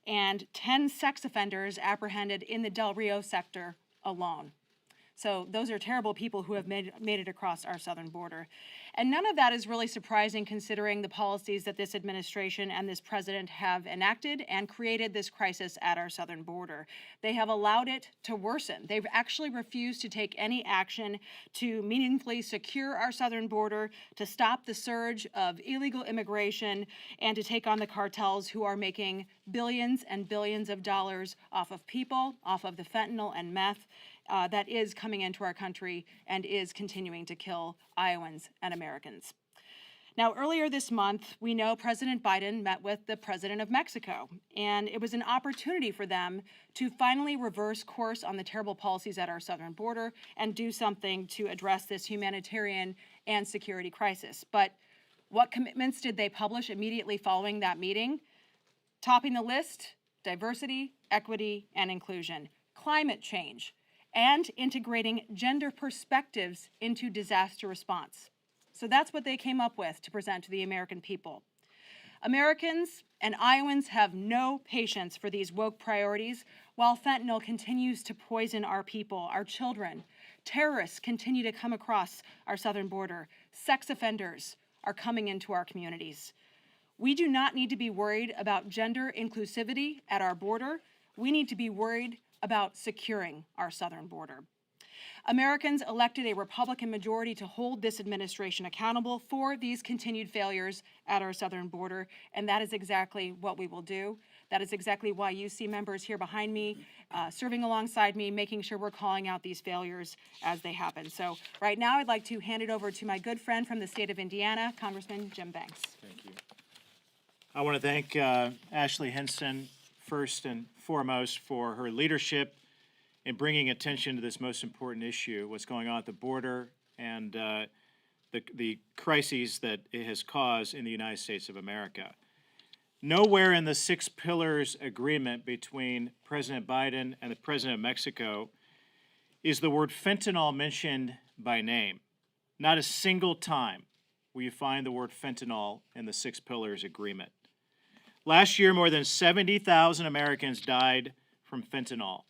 and 10 sex offenders apprehended in the Del Rio sector alone. So those are terrible people who have made it across our southern border. And none of that is really surprising considering the policies that this administration and this president have enacted and created this crisis at our southern border. They have allowed it to worsen. They've actually refused to take any action to meaningfully secure our southern border, to stop the surge of illegal immigration, and to take on the cartels who are making billions and billions of dollars off of people, off of the fentanyl and meth, that is coming into our country and is continuing to kill Iowans and Americans. Now, earlier this month, we know President Biden met with the president of Mexico, and it was an opportunity for them to finally reverse course on the terrible policies at our southern border and do something to address this humanitarian and security crisis. But what commitments did they publish immediately following that meeting? Topping the list, diversity, equity, and inclusion, climate change, and integrating gender perspectives into disaster response. So that's what they came up with to present to the American people. Americans and Iowans have no patience for these woke priorities while fentanyl continues to poison our people, our children. Terrorists continue to come across our southern border. Sex offenders are coming into our communities. We do not need to be worried about gender inclusivity at our border. We need to be worried about securing our southern border. Americans elected a Republican majority to hold this administration accountable for these continued failures at our southern border, and that is exactly what we will do. That is exactly why you see members here behind me, serving alongside me, making sure we're calling out these failures as they happen. So right now, I'd like to hand it over to my good friend from the state of Indiana, Congressman Jim Banks. Thank you. I want to thank Ashley Henson first and foremost for her leadership in bringing attention to this most important issue, what's going on at the border and the crises that it has caused in the United States of America. Nowhere in the 6 Pillars agreement between President Biden and the President of Mexico is the word fentanyl mentioned by name. Not a single time will you find the word fentanyl in the 6 Pillars agreement. Last year, more than 70,000 Americans died from fentanyl.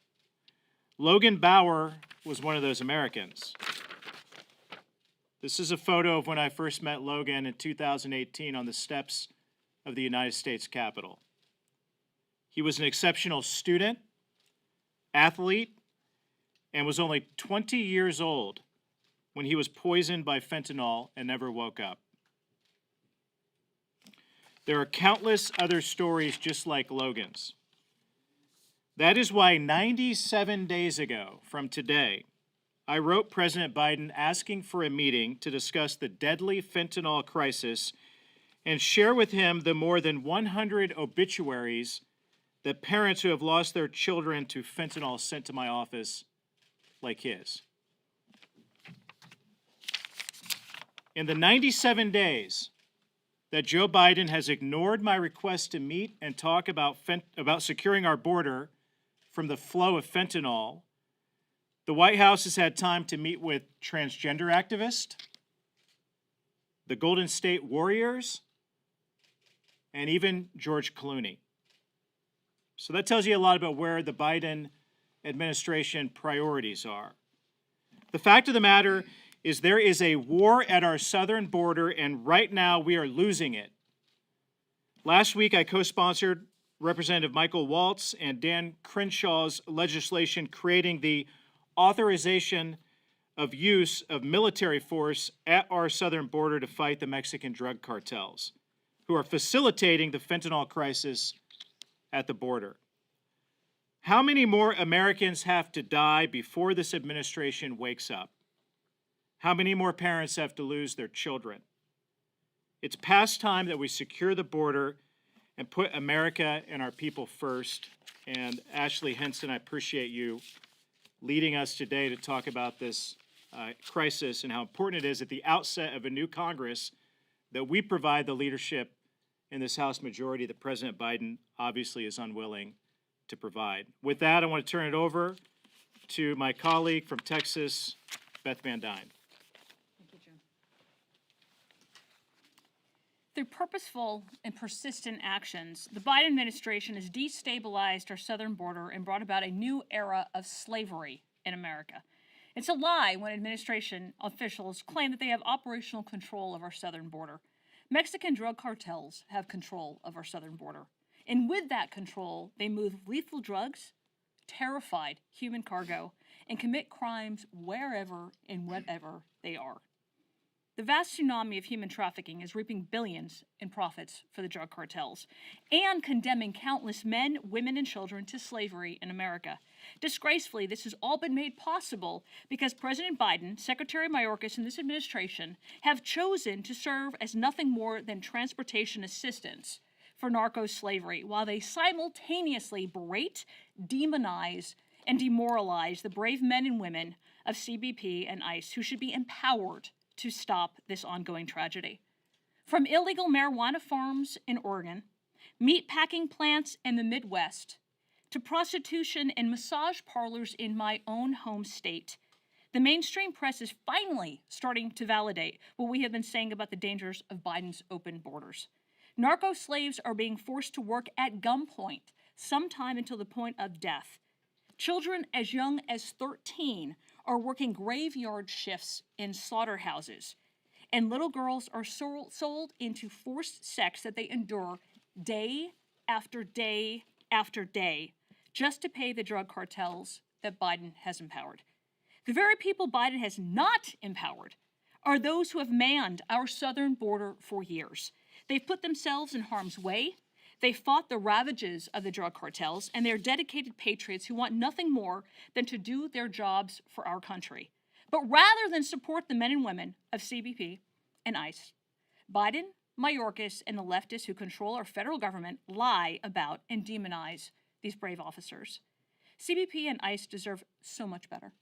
Logan Bauer was one of those Americans. This is a photo of when I first met Logan in 2018 on the steps of the United States Capitol. He was an exceptional student, athlete, and was only 20 years old when he was poisoned by fentanyl and never woke up. There are countless other stories just like Logan's. That is why 97 days ago from today, I wrote President Biden asking for a meeting to discuss the deadly fentanyl crisis and share with him the more than 100 obituaries that parents who have lost their children to fentanyl sent to my office like his. In the 97 days that Joe Biden has ignored my request to meet and talk about securing our border from the flow of fentanyl, the White House has had time to meet with transgender activists, the Golden State Warriors, and even George Clooney. So that tells you a lot about where the Biden administration priorities are. The fact of the matter is there is a war at our southern border, and right now we are losing it. Last week, I co-sponsored Representative Michael Waltz and Dan Crenshaw's legislation creating the authorization of use of military force at our southern border to fight the Mexican drug cartels, who are facilitating the fentanyl crisis at the border. How many more Americans have to die before this administration wakes up? How many more parents have to lose their children? It's past time that we secure the border and put America and our people first. And Ashley Henson, I appreciate you leading us today to talk about this crisis and how important it is at the outset of a new Congress that we provide the leadership in this House majority that President Biden obviously is unwilling to provide. With that, I want to turn it over to my colleague from Texas, Beth Van Dyne. Through purposeful and persistent actions, the Biden administration has destabilized our southern border and brought about a new era of slavery in America. It's a lie when administration officials claim that they have operational control of our southern border. Mexican drug cartels have control of our southern border. And with that control, they move lethal drugs, terrified human cargo, and commit crimes wherever and whatever they are. The vast tsunami of human trafficking is reaping billions in profits for the drug cartels and condemning countless men, women, and children to slavery in America. Disgracefully, this has all been made possible because President Biden, Secretary Mayorkas, and this administration have chosen to serve as nothing more than transportation assistants for narco slavery, while they simultaneously berate, demonize, and demoralize the brave men and women of CBP and ICE who should be empowered to stop this ongoing tragedy. From illegal marijuana farms in Oregon, meat packing plants in the Midwest, to prostitution and massage parlors in my own home state, the mainstream press is finally starting to validate what we have been saying about the dangers of Biden's open borders. Narco slaves are being forced to work at gunpoint, sometime until the point of death. Children as young as 13 are working graveyard shifts in slaughterhouses, and little girls are sold into forced sex that they endure day after day after day just to pay the drug cartels that Biden has empowered. The very people Biden has not empowered are those who have manned our southern border for years. They've put themselves in harm's way. They fought the ravages of the drug cartels, and they're dedicated patriots who want nothing more than to do their jobs for our country. But rather than support the men and women of CBP and ICE, Biden, Mayorkas, and the leftists who control our federal government lie about and demonize these brave officers. CBP and ICE deserve so much better.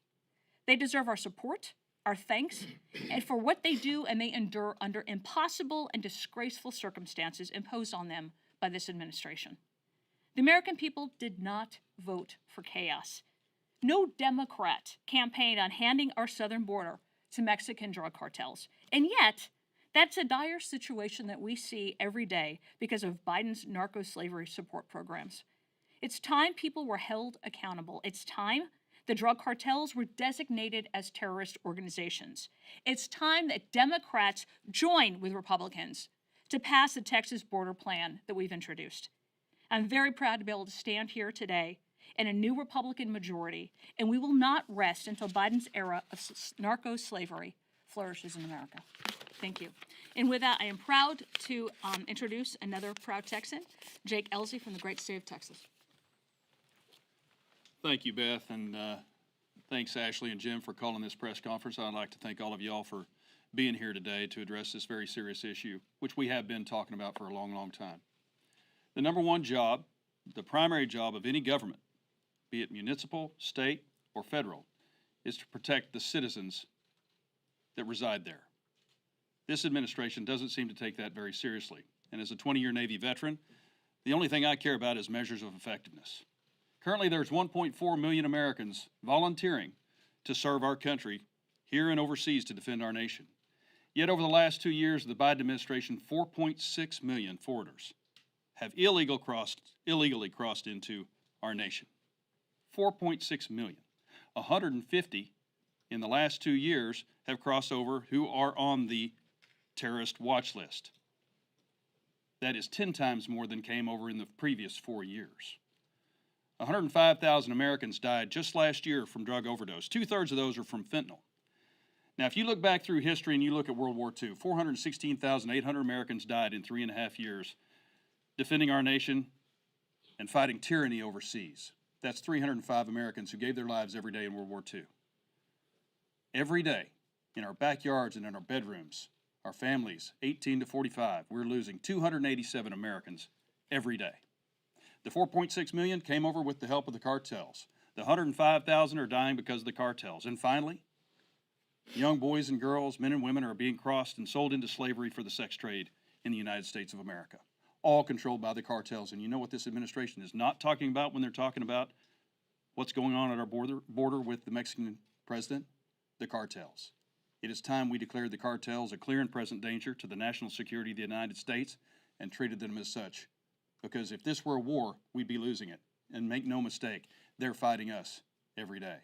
They deserve our support, our thanks, and for what they do and they endure under impossible and disgraceful circumstances imposed on them by this administration. The American people did not vote for chaos. No Democrat campaigned on handing our southern border to Mexican drug cartels. And yet, that's a dire situation that we see every day because of Biden's narco-slavery support programs. It's time people were held accountable. It's time the drug cartels were designated as terrorist organizations. It's time that Democrats join with Republicans to pass the Texas border plan that we've introduced. I'm very proud to be able to stand here today in a new Republican majority, and we will not rest until Biden's era of narco-slavery flourishes in America. Thank you. And with that, I am proud to introduce another proud Texan, Jake Elsey from the great state of Texas. Thank you, Beth, and thanks, Ashley and Jim, for calling this press conference. I'd like to thank all of y'all for being here today to address this very serious issue, which we have been talking about for a long, long time. The number one job, the primary job of any government, be it municipal, state, or federal, is to protect the citizens that reside there. This administration doesn't seem to take that very seriously. And as a 20-year Navy veteran, the only thing I care about is measures of effectiveness. Currently, there's 1.4 million Americans volunteering to serve our country here and overseas to defend our nation. Yet over the last 2 years of the Biden administration, 4.6 million foreigners have illegally crossed into our nation. 4.6 million. 150 in the last 2 years have crossed over who are on the terrorist watch list. That is 10 times more than came over in the previous 4 years. 105,000 Americans died just last year from drug overdose. 2/3 of those are from fentanyl. Now, if you look back through history and you look at World War II, 416,800 Americans died in 3.5 years defending our nation and fighting tyranny overseas. That's 305 Americans who gave their lives every day in World War II. Every day, in our backyards and in our bedrooms, our families, 18 to 45, we're losing 287 Americans every day. The 4.6 million came over with the help of the cartels. The 105,000 are dying because of the cartels. And finally, young boys and girls, men and women are being crossed and sold into slavery for the sex trade in the United States of America, all controlled by the cartels. And you know what this administration is not talking about when they're talking about what's going on at our border with the Mexican president? The cartels. It is time we declared the cartels a clear and present danger to the national security of the United States and treated them as such. Because if this were a war, we'd be losing it. And make no mistake, they're fighting us every day.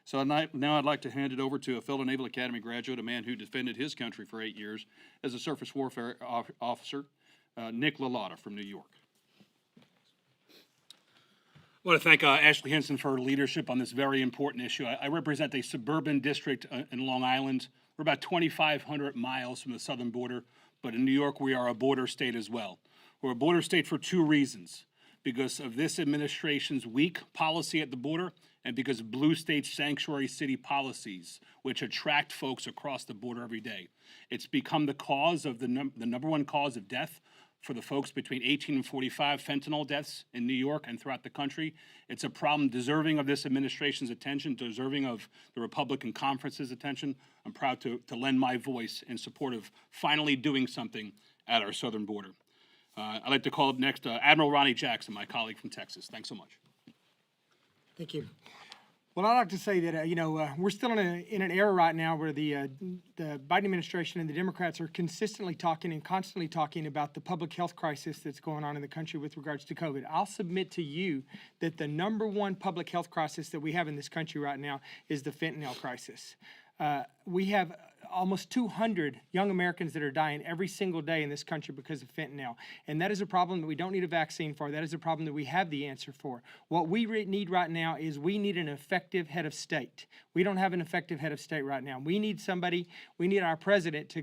So now I'd like to hand it over to a fellow Naval Academy graduate, a man who defended his country for 8 years as a surface warfare officer, Nick LaLotta from New York. I want to thank Ashley Henson for her leadership on this very important issue. I represent a suburban district in Long Island. We're about 2,500 miles from the southern border, but in New York we are a border state as well. We're a border state for two reasons: because of this administration's weak policy at the border and because of blue state's sanctuary city policies, which attract folks across the border every day. It's become the cause of the number one cause of death for the folks between 18 and 45, fentanyl deaths in New York and throughout the country. It's a problem deserving of this administration's attention, deserving of the Republican conference's attention. I'm proud to lend my voice in support of finally doing something at our southern border. I'd like to call up next Admiral Ronnie Jackson, my colleague from Texas. Thanks so much. Thank you. Well, I'd like to say that, we're still in an era right now where the Biden administration and the Democrats are consistently talking and constantly talking about the public health crisis that's going on in the country with regards to COVID. I'll submit to you that the number one public health crisis that we have in this country right now is the fentanyl crisis. We have almost 200 young Americans that are dying every single day in this country because of fentanyl. And that is a problem that we don't need a vaccine for. That is a problem that we have the answer for. What we need right now is we need an effective head of state. We don't have an effective head of state right now. We need somebody, we need our president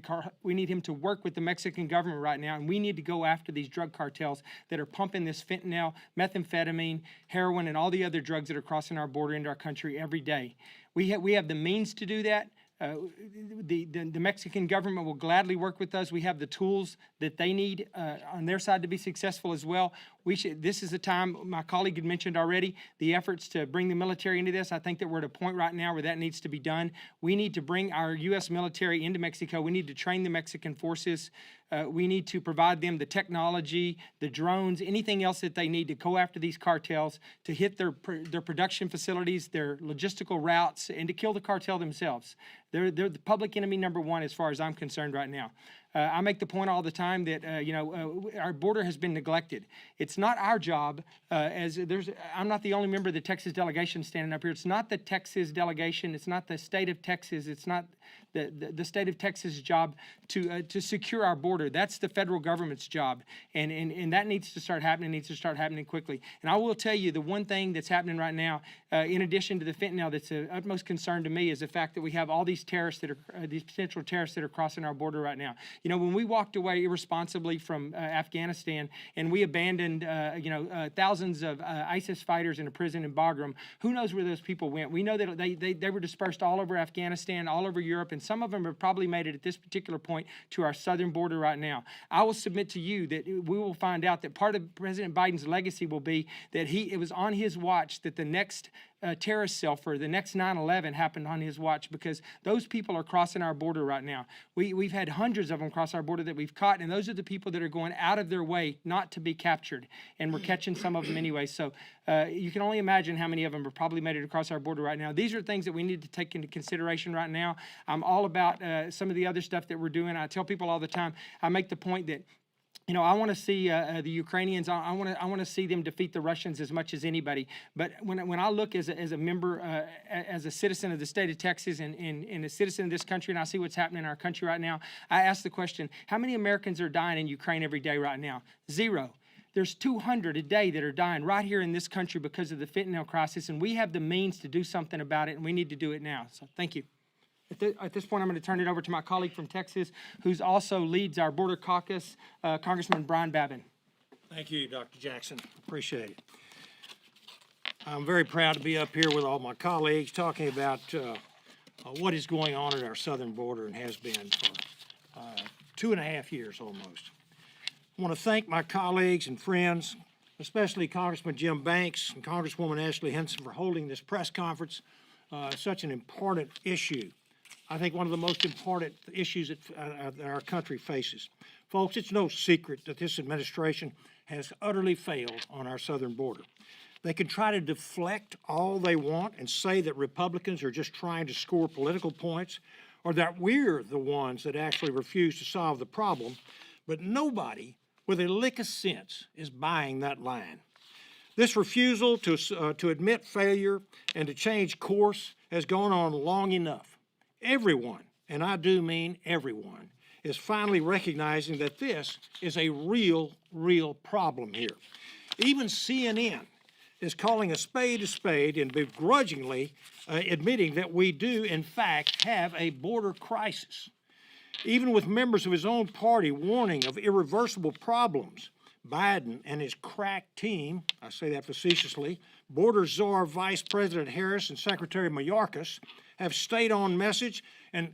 we need him to work with the Mexican government right now, and we need to go after these drug cartels that are pumping this fentanyl, methamphetamine, heroin, and all the other drugs that are crossing our border into our country every day. We have the means to do that. The Mexican government will gladly work with us. We have the tools that they need on their side to be successful as well. This is a time, my colleague had mentioned already, the efforts to bring the military into this. I think that we're at a point right now where that needs to be done. We need to bring our U.S. military into Mexico. We need to train the Mexican forces. We need to provide them the technology, the drones, anything else that they need to go after these cartels, to hit their production facilities, their logistical routes, and to kill the cartel themselves. They're the public enemy number one as far as I'm concerned right now. I make the point all the time that our border has been neglected. It's not our job. I'm not the only member of the Texas delegation standing up here. It's not the Texas delegation. It's not the state of Texas. It's not the state of Texas' job to secure our border. That's the federal government's job, and that needs to start happening. Needs to start happening quickly. And I will tell you, the one thing that's happening right now, in addition to the fentanyl, that's of utmost concern to me, is the fact that we have all these terrorists that are these potential terrorists that are crossing our border right now. When we walked away irresponsibly from Afghanistan and we abandoned, thousands of ISIS fighters in a prison in Bagram, who knows where those people went? We know that they were dispersed all over Afghanistan, all over Europe, and some of them have probably made it at this particular point to our southern border right now. I will submit to you that we will find out that part of President Biden's legacy will be that it was on his watch that the next terrorist cell for the next 9/11 happened on his watch, because those people are crossing our border right now. We've had hundreds of them cross our border that we've caught, and those are the people that are going out of their way not to be captured, and we're catching some of them anyway. So you can only imagine how many of them have probably made it across our border right now. These are things that we need to take into consideration right now. I'm all about some of the other stuff that we're doing. I tell people all the time, I make the point that I want to see the Ukrainians. I want to see them defeat the Russians as much as anybody. But when I look as a member, as a citizen of the state of Texas and a citizen of this country, and I see what's happening in our country right now, I ask the question: how many Americans are dying in Ukraine every day right now? 0. There's 200 a day that are dying right here in this country because of the fentanyl crisis, and we have the means to do something about it, and we need to do it now. So thank you. At this point, I'm going to turn it over to my colleague from Texas, who's also leads our border caucus, Congressman Brian Babin. Thank you, Dr. Jackson. Appreciate it. I'm very proud to be up here with all my colleagues talking about what is going on at our southern border and has been for 2.5 years almost. I want to thank my colleagues and friends, especially Congressman Jim Banks and Congresswoman Ashley Henson, for holding this press conference. Such an important issue. I think one of the most important issues that our country faces. Folks, it's no secret that this administration has utterly failed on our southern border. They can try to deflect all they want and say that Republicans are just trying to score political points, or that we're the ones that actually refuse to solve the problem, but nobody with a lick of sense is buying that line. This refusal to admit failure and to change course has gone on long enough. Everyone, and I do mean everyone, is finally recognizing that this is a real problem here. Even CNN is calling a spade and begrudgingly admitting that we do, in fact, have a border crisis. Even with members of his own party warning of irreversible problems, Biden and his crack team, I say that facetiously, border czar Vice President Harris and Secretary Mayorkas have stayed on message and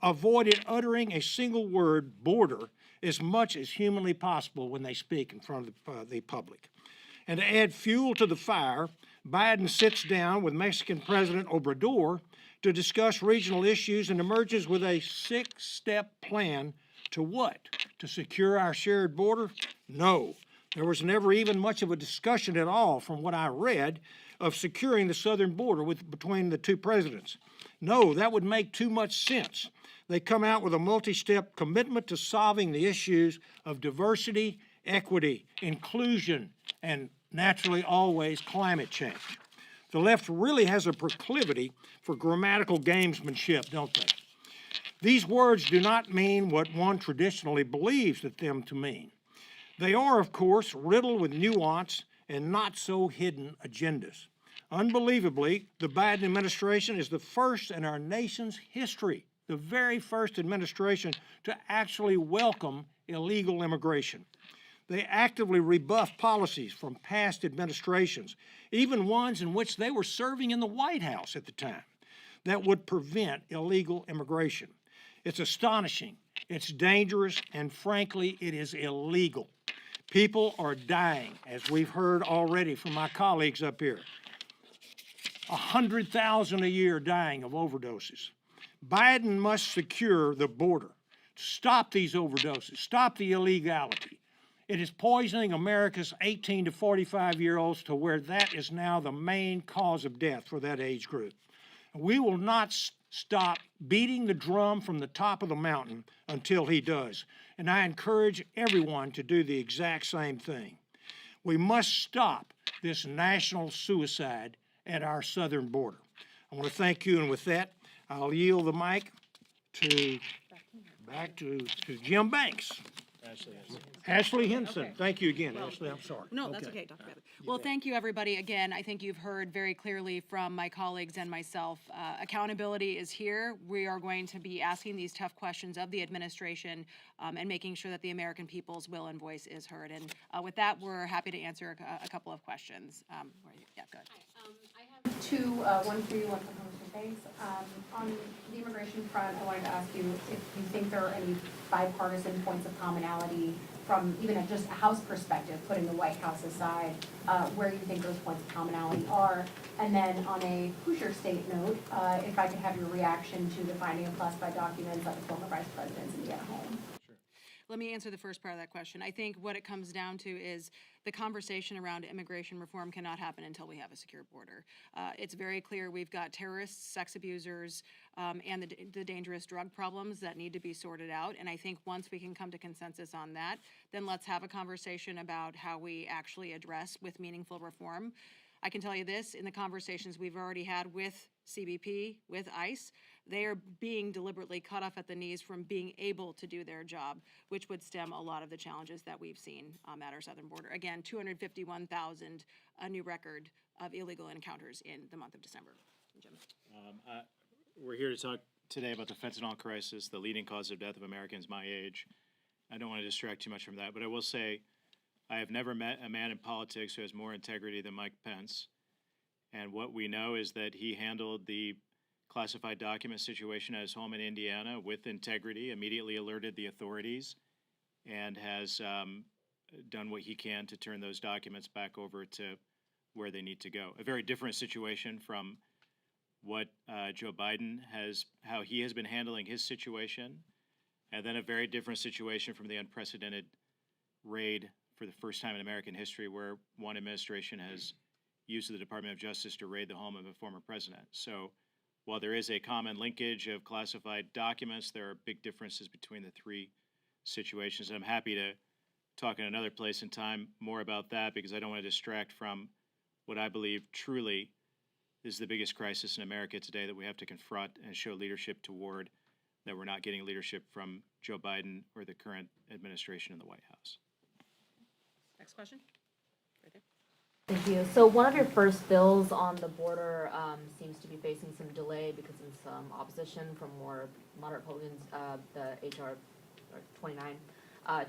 avoided uttering a single word, border, as much as humanly possible when they speak in front of the public. And to add fuel to the fire, Biden sits down with Mexican President Obrador to discuss regional issues and emerges with a 6-step plan to what? To secure our shared border? No. There was never even much of a discussion at all, from what I read, of securing the southern border between the two presidents. No, that would make too much sense. They come out with a multi-step commitment to solving the issues of diversity, equity, inclusion, and naturally always climate change. The left really has a proclivity for grammatical gamesmanship, don't they? These words do not mean what one traditionally believes them to mean. They are, of course, riddled with nuance and not so hidden agendas. Unbelievably, the Biden administration is the first in our nation's history, the very first administration to actually welcome illegal immigration. They actively rebuff policies from past administrations, even ones in which they were serving in the White House at the time, that would prevent illegal immigration. It's astonishing, it's dangerous, and frankly, it is illegal. People are dying, as we've heard already from my colleagues up here. 100,000 a year dying of overdoses. Biden must secure the border, stop these overdoses, stop the illegality. It is poisoning America's 18 to 45-year-olds to where that is now the main cause of death for that age group. We will not stop beating the drum from the top of the mountain until he does. And I encourage everyone to do the exact same thing. We must stop this national suicide at our southern border. I want to thank you, and with that, I'll yield the mic back to Jim Banks. Ashley Henson. Thank you again, Ashley. I'm sorry. No, that's okay, Dr. Babbitt. Well, thank you, everybody. Again, I think you've heard very clearly from my colleagues and myself. Accountability is here. We are going to be asking these tough questions of the administration and making sure that the American people's will and voice is heard. And with that, we're happy to answer a couple of questions. Yeah, go ahead. I have two, one for you, one for Congressman Banks. On the immigration front, I wanted to ask you if you think there are any bipartisan points of commonality from even just a House perspective, putting the White House aside, where you think those points of commonality are. And then on a Hoosier State note, if I could have your reaction to the finding of classified documents at the former Vice President's Indiana home. Let me answer the first part of that question. I think what it comes down to is the conversation around immigration reform cannot happen until we have a secure border. It's very clear we've got terrorists, sex abusers, and the dangerous drug problems that need to be sorted out. And I think once we can come to consensus on that, then let's have a conversation about how we actually address with meaningful reform. I can tell you this, in the conversations we've already had with CBP, with ICE, they are being deliberately cut off at the knees from being able to do their job, which would stem a lot of the challenges that we've seen at our southern border. Again, 251,000, a new record of illegal encounters in the month of December. Jim. We're here to talk today about the fentanyl crisis, the leading cause of death of Americans my age. I don't want to distract too much from that, but I will say I have never met a man in politics who has more integrity than Mike Pence. And what we know is that he handled the classified document situation at his home in Indiana with integrity, immediately alerted the authorities, and has done what he can to turn those documents back over to where they need to go. A very different situation from what Joe Biden how he has been handling his situation, and then a very different situation from the unprecedented raid for the first time in American history where one administration has used the Department of Justice to raid the home of a former president. So while there is a common linkage of classified documents, there are big differences between the three situations. I'm happy to talk in another place and time more about that because I don't want to distract from what I believe truly is the biggest crisis in America today that we have to confront and show leadership toward, that we're not getting leadership from Joe Biden or the current administration in the White House. Next question? Right there. Thank you. So one of your first bills on the border seems to be facing some delay because of some opposition from more moderate Republicans, the HR 29,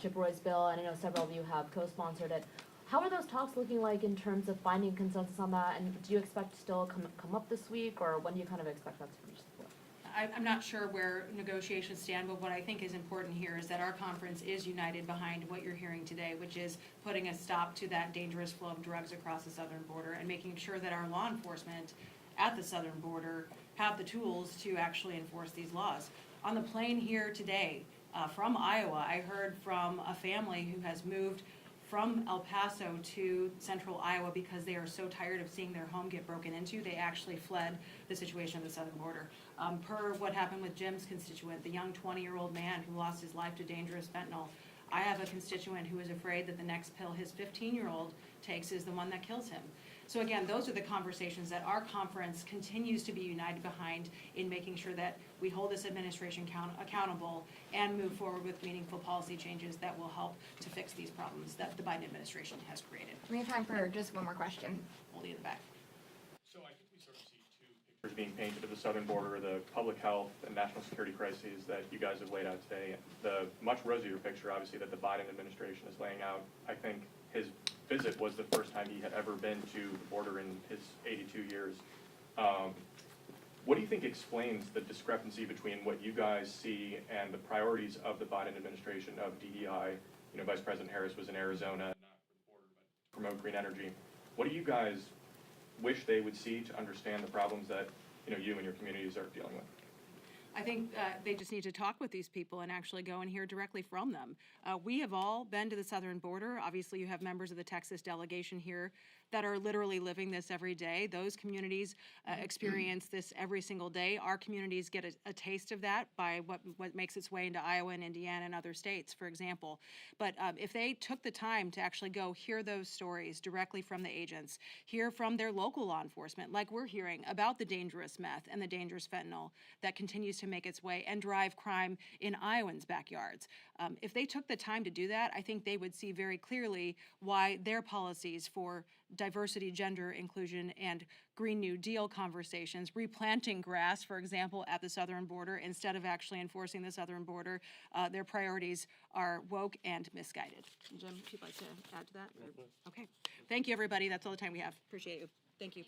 Chip Roy's bill, and I know several of you have co-sponsored it. How are those talks looking like in terms of finding consensus on that? And do you expect to still come up this week, or when do you kind of expect that to finish? I'm not sure where negotiations stand, but what I think is important here is that our conference is united behind what you're hearing today, which is putting a stop to that dangerous flow of drugs across the southern border and making sure that our law enforcement at the southern border have the tools to actually enforce these laws. On the plane here today from Iowa, I heard from a family who has moved from El Paso to central Iowa because they are so tired of seeing their home get broken into. They actually fled the situation at the southern border. Per what happened with Jim's constituent, the young 20-year-old man who lost his life to dangerous fentanyl, I have a constituent who is afraid that the next pill his 15-year-old takes is the one that kills him. So again, those are the conversations that our conference continues to be united behind in making sure that we hold this administration accountable and move forward with meaningful policy changes that will help to fix these problems that the Biden administration has created. We have time for just one more question. Hold you in the back. So I think we sort of see two pictures being painted of the southern border, the public health and national security crises that you guys have laid out today. The much rosier picture, obviously, that the Biden administration is laying out. I think his visit was the first time he had ever been to the border in his 82 years. What do you think explains the discrepancy between what you guys see and the priorities of the Biden administration of DEI? You know, Vice President Harris was in Arizona, not for the border, but promote green energy. What do you guys wish they would see to understand the problems that, you know, you and your communities are dealing with? I think they just need to talk with these people and actually go and hear directly from them. We have all been to the southern border. Obviously, you have members of the Texas delegation here that are literally living this every day. Those communities experience this every single day. Our communities get a taste of that by what makes its way into Iowa and Indiana and other states, for example. But if they took the time to actually go hear those stories directly from the agents, hear from their local law enforcement, like we're hearing about the dangerous meth and the dangerous fentanyl that continues to make its way and drive crime in Iowans' backyards. If they took the time to do that, I think they would see very clearly why their policies for diversity, gender inclusion, and Green New Deal conversations, replanting grass, for example, at the southern border instead of actually enforcing the southern border, their priorities are woke and misguided. Jim, if you'd like to add to that? Okay. Thank you, everybody. That's all the time we have. Appreciate you. Thank you.